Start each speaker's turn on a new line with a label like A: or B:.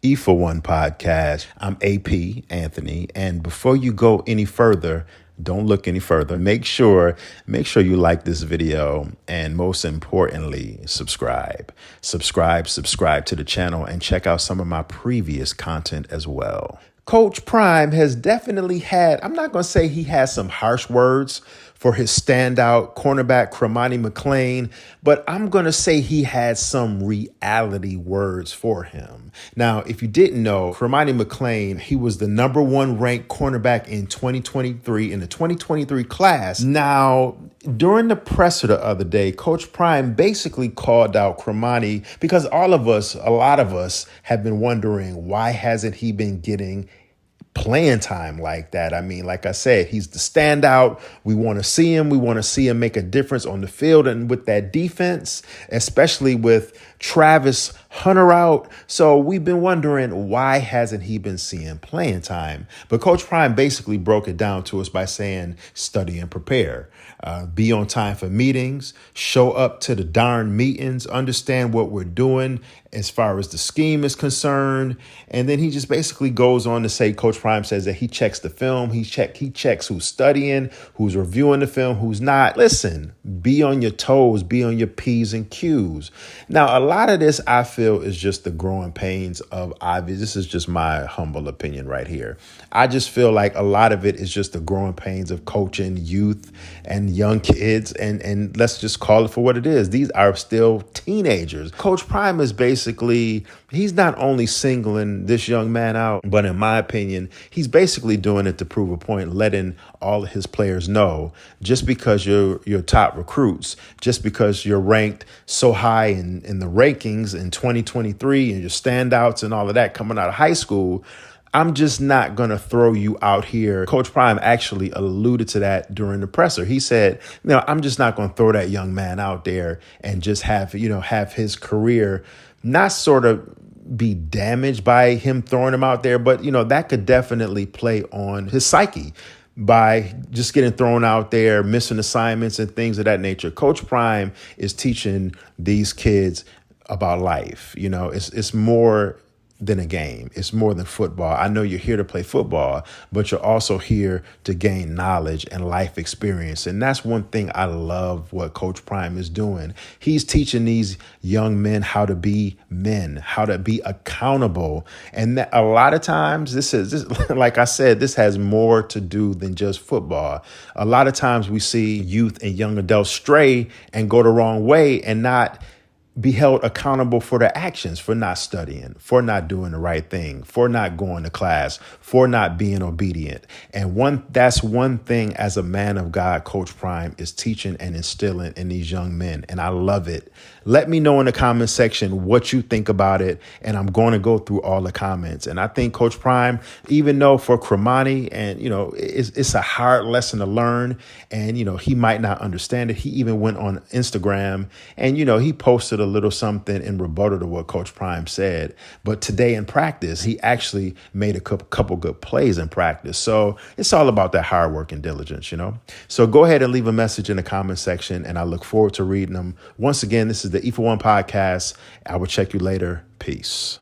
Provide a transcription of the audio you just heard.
A: E for One podcast. I'm AP Anthony, and before you go any further, don't look any further. Make sure you like this video, and most importantly, subscribe to the channel, and check out some of my previous content as well. Coach Prime has definitely had, I'm not going to say he has some harsh words for his standout cornerback, Cormani McClain, but I'm going to say he had some reality words for him. Now, if you didn't know, Cormani McClain, he was the #1 ranked cornerback in 2023 in the 2023 class. Now, during the presser the other day, Coach Prime basically called out Cormani because a lot of us have been wondering, why hasn't he been getting playing time like that? I mean, like I said, he's the standout. We want to see him. We want to see him make a difference on the field and with that defense, especially with Travis Hunter out. So we've been wondering, why hasn't he been seeing playing time? But Coach Prime basically broke it down to us by saying, study and prepare. Be on time for meetings, show up to the darn meetings, understand what we're doing as far as the scheme is concerned. And then he just basically goes on to say, Coach Prime says that he checks the film. He checks who's studying, who's reviewing the film, who's not. Listen, be on your toes, be on your P's and Q's. Now, a lot of this, I feel, is just the growing pains of obvious. This is just my humble opinion right here. I just feel like a lot of it is just the growing pains of coaching youth and young kids. And let's just call it for what it is. These are still teenagers. Coach Prime is basically, he's not only singling this young man out, but in my opinion, he's basically doing it to prove a point, letting all of his players know, just because you're top recruits, just because you're ranked so high in the rankings in 2023 and your standouts and all of that coming out of high school, I'm just not going to throw you out here. Coach Prime actually alluded to that during the presser. He said, I'm just not going to throw that young man out there and just have his career not sort of be damaged by him throwing him out there. But, that could definitely play on his psyche by just getting thrown out there, missing assignments and things of that nature. Coach Prime is teaching these kids about life. It's more than a game. It's more than football. I know you're here to play football, but you're also here to gain knowledge and life experience. And that's one thing I love what Coach Prime is doing. He's teaching these young men how to be men, how to be accountable. And that a lot of times this like I said, this has more to do than just football. A lot of times we see youth and young adults stray and go the wrong way and not be held accountable for their actions, for not studying, for not doing the right thing, for not going to class, for not being obedient. And that's one thing as a man of God, Coach Prime is teaching and instilling in these young men. And I love it. Let me know in the comment section what you think about it. And I'm going to go through all the comments. And I think Coach Prime, even though for Cormani, and, it's a hard lesson to learn, and, he might not understand it. He even went on Instagram and, he posted a little something in rebuttal to what Coach Prime said. But today in practice, he actually made a couple good plays in practice. So it's all about that hard work and diligence, So go ahead and leave a message in the comment section, and I look forward to reading them. Once again, this is the E for One podcast. I will check you later. Peace.